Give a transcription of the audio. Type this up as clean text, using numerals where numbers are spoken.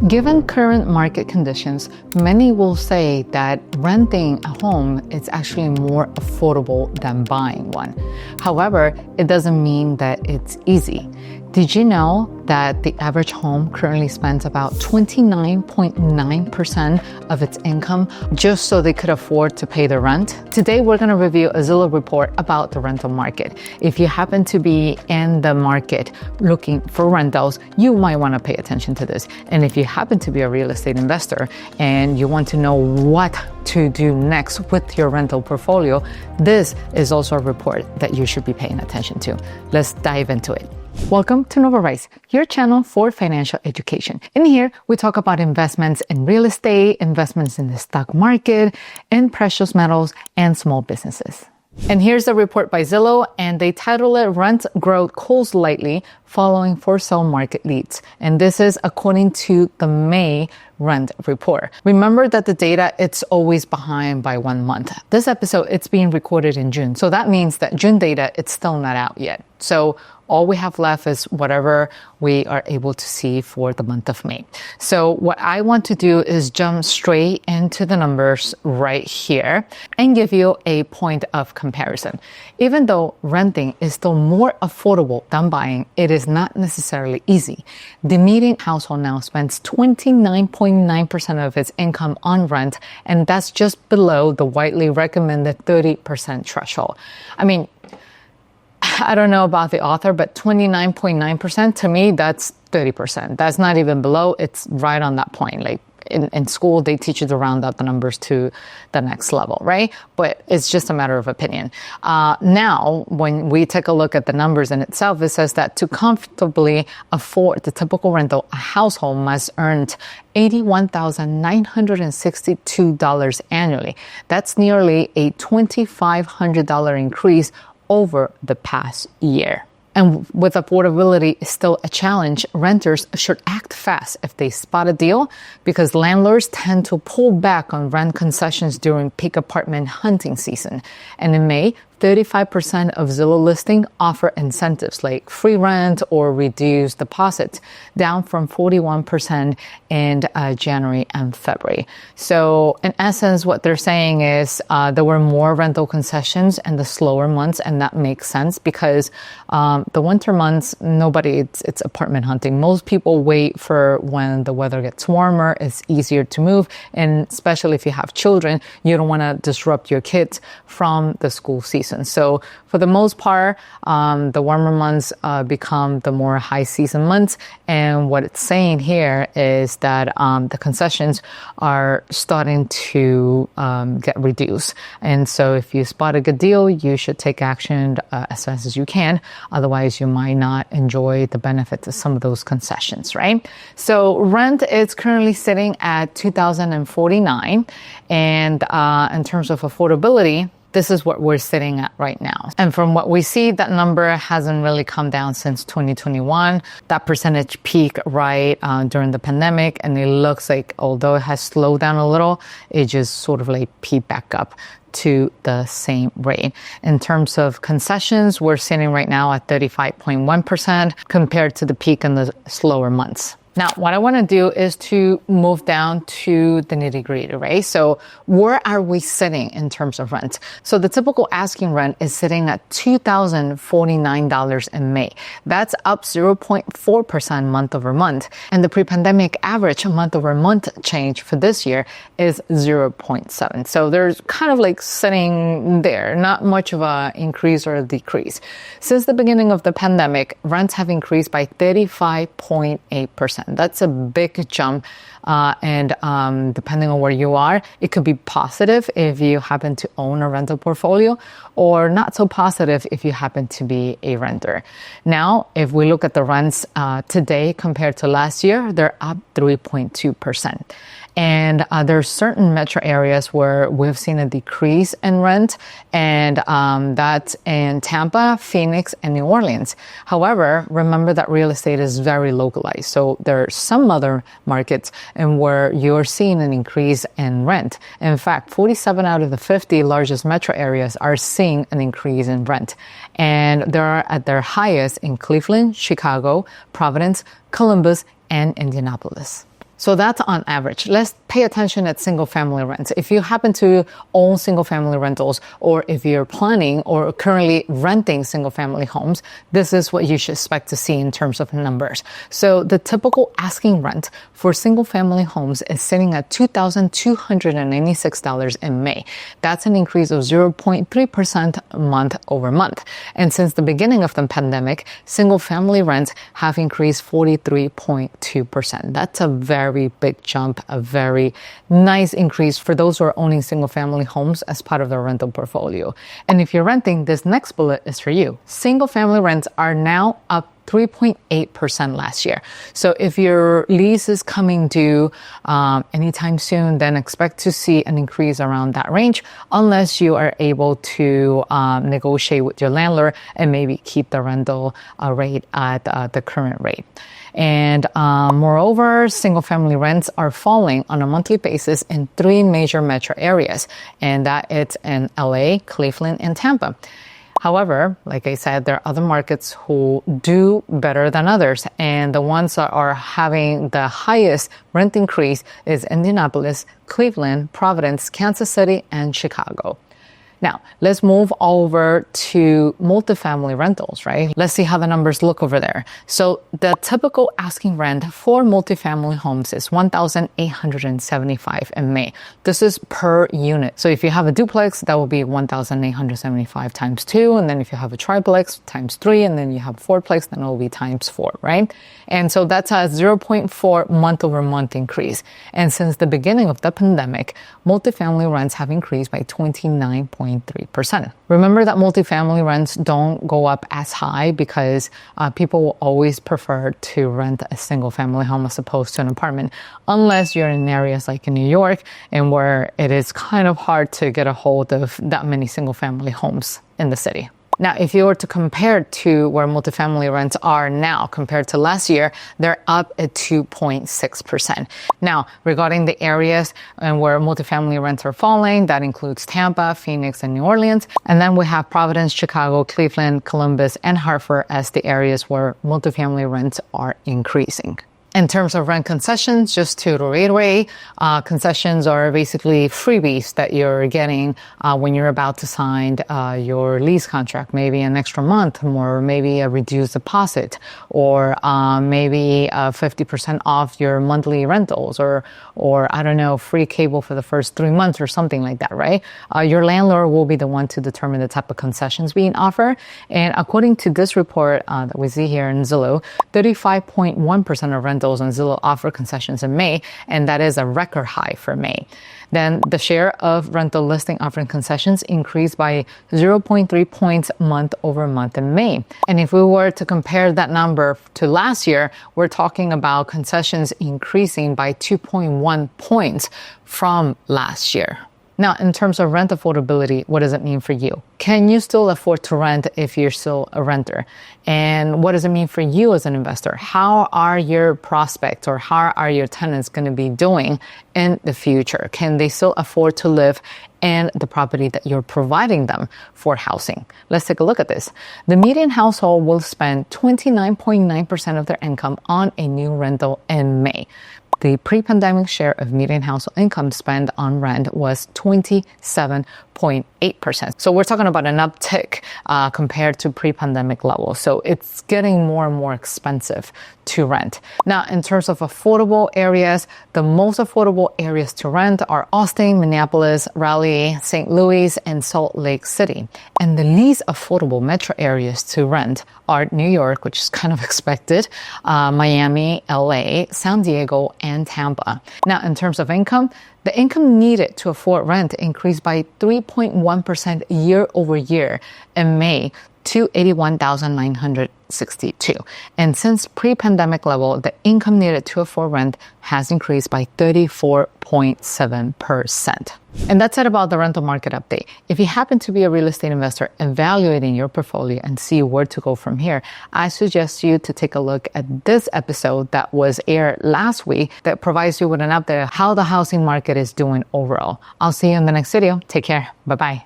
Given current market conditions, many will say that renting a home is actually more affordable than buying one. However, it doesn't mean that it's easy. Did you know that the average home currently spends about 29.9% of its income just so they could afford to pay the rent? Today, we're going to review a Zillow report about the rental market. If you happen to be in the market looking for rentals, you might want to pay attention to this. And if you happen to be a real estate investor and you want to know what to do next with your rental portfolio, this is also a report that you should be paying attention to. Let's dive into it. Welcome to Nova Rise, your channel for financial education. In here, we talk about investments in real estate, investments in the stock market, in precious metals, and small businesses. And here's a report by Zillow, and they title it Rent Growth Cools Lightly Following For Sale Market Leads. And this is according to the May rent report. Remember that the data, it's always behind by 1 month. This episode, it's being recorded in June. So that means that June data, it's still not out yet. So all we have left is whatever we are able to see for the month of May. So what I want to do is jump straight into the numbers right here and give you a point of comparison. Even though renting is still more affordable than buying, it is not necessarily easy. The median household now spends 29.9% of its income on rent, and that's just below the widely recommended 30% threshold. I don't know about the author, but 29.9% to me, that's 30%. That's not even below. It's right on that point. Like in school, they teach you to round up the numbers to the next level, right? But it's just a matter of opinion. Now, when we take a look at the numbers in itself, it says that to comfortably afford the typical rental, a household must earn $81,962 annually. That's nearly a $2,500 increase over the past year. And with affordability still a challenge, renters should act fast if they spot a deal, because landlords tend to pull back on rent concessions during peak apartment hunting season. And in May, 35% of Zillow listings offer incentives like free rent or reduced deposits, down from 41% in January and February. So in essence, what they're saying is there were more rental concessions in the slower months, and that makes sense because the winter months, it's apartment hunting. Most people wait for when the weather gets warmer. It's easier to move, and especially if you have children, you don't want to disrupt your kids from the school season. So for the most part, the warmer months become the more high season months. And what it's saying here is that the concessions are starting to get reduced. And so if you spot a good deal, you should take action as fast as you can. Otherwise, you might not enjoy the benefits of some of those concessions, right? So rent is currently sitting at $2,049. And in terms of affordability, this is what we're sitting at right now. And from what we see, that number hasn't really come down since 2021. That percentage peaked right during the pandemic. And it looks like, although it has slowed down a little, it just sort of like peaked back up to the same rate. In terms of concessions, we're sitting right now at 35.1% compared to the peak in the slower months. Now, what I want to do is to move down to the nitty-gritty, right? So where are we sitting in terms of rent? So the typical asking rent is sitting at $2,049 in May. That's up 0.4% month over month. And the pre-pandemic average month over month change for this year is 0.7. So there's kind of like sitting there, not much of an increase or a decrease. Since the beginning of the pandemic, rents have increased by 35.8%. That's a big jump. And depending on where you are, it could be positive if you happen to own a rental portfolio, or not so positive if you happen to be a renter. Now, if we look at the rents today compared to last year, they're up 3.2%. And there are certain metro areas where we've seen a decrease in rent, and that's in Tampa, Phoenix, and New Orleans. However, remember that real estate is very localized. So there are some other markets and where you're seeing an increase in rent. In fact, 47 out of the 50 largest metro areas are seeing an increase in rent. And they are at their highest in Cleveland, Chicago, Providence, Columbus, and Indianapolis. So that's on average. Let's pay attention at single family rents. If you happen to own single family rentals, or if you're planning or currently renting single family homes, this is what you should expect to see in terms of numbers. So the typical asking rent for single family homes is sitting at $2,296 in May. That's an increase of 0.3% month over month. And since the beginning of the pandemic, single family rents have increased 43.2%. That's a very big jump, a very nice increase for those who are owning single family homes as part of their rental portfolio. And if you're renting, this next bullet is for you. Single family rents are now up 3.8% last year. So if your lease is coming due anytime soon, then expect to see an increase around that range, unless you are able to negotiate with your landlord and maybe keep the rental rate at the current rate. And moreover, single-family rents are falling on a monthly basis in 3 major metro areas, and that it's in LA, Cleveland, and Tampa. However, like I said, there are other markets who do better than others, and the ones that are having the highest rent increase is Indianapolis, Cleveland, Providence, Kansas City, and Chicago. Now, let's move over to multifamily rentals, right? Let's see how the numbers look over there. So the typical asking rent for multifamily homes is $1,875 in May. This is per unit. So if you have a duplex, that will be $1,875 times 2. And then if you have a triplex, times 3. And then you have a fourplex, then it will be times 4, right? And so that's a 0.4 month over month increase. And since the beginning of the pandemic, multifamily rents have increased by 29.3%. Remember that multifamily rents don't go up as high because people will always prefer to rent a single family home as opposed to an apartment, unless you're in areas like in New York and where it is kind of hard to get a hold of that many single family homes in the city. Now, if you were to compare to where multifamily rents are now compared to last year, they're up at 2.6%. Now, regarding the areas and where multifamily rents are falling, that includes Tampa, Phoenix, and New Orleans. And then we have Providence, Chicago, Cleveland, Columbus, and Hartford as the areas where multifamily rents are increasing. In terms of rent concessions, just to reiterate, concessions are basically freebies that you're getting when you're about to sign your lease contract, maybe an extra month, or maybe a reduced deposit, or maybe 50% off your monthly rentals, or I don't know, free cable for the first 3 months or something like that, right? Your landlord will be the one to determine the type of concessions being offered. And according to this report that we see here in Zillow, 35.1% of rentals on Zillow offer concessions in May, and that is a record high for May. Then the share of rental listing offering concessions increased by 0.3 points month over month in May. And if we were to compare that number to last year, we're talking about concessions increasing by 2.1 points from last year. Now, in terms of rent affordability, what does it mean for you? Can you still afford to rent if you're still a renter? And what does it mean for you as an investor? How are your prospects or how are your tenants going to be doing in the future? Can they still afford to live in the property that you're providing them for housing? Let's take a look at this. The median household will spend 29.9% of their income on a new rental in May. The pre-pandemic share of median household income spent on rent was 27.8%. So we're talking about an uptick compared to pre-pandemic levels. So it's getting more and more expensive to rent. Now, in terms of affordable areas, the most affordable areas to rent are Austin, Minneapolis, Raleigh, St. Louis, and Salt Lake City. And the least affordable metro areas to rent are New York, which is kind of expected, Miami, LA, San Diego, and Tampa. Now, in terms of income, the income needed to afford rent increased by 3.1% year over year in May to $81,962. And since pre-pandemic level, the income needed to afford rent has increased by 34.7%. And that's it about the rental market update. If you happen to be a real estate investor evaluating your portfolio and see where to go from here, I suggest you to take a look at this episode that was aired last week that provides you with an update of how the housing market is doing overall. I'll see you in the next video. Take care. Bye-bye.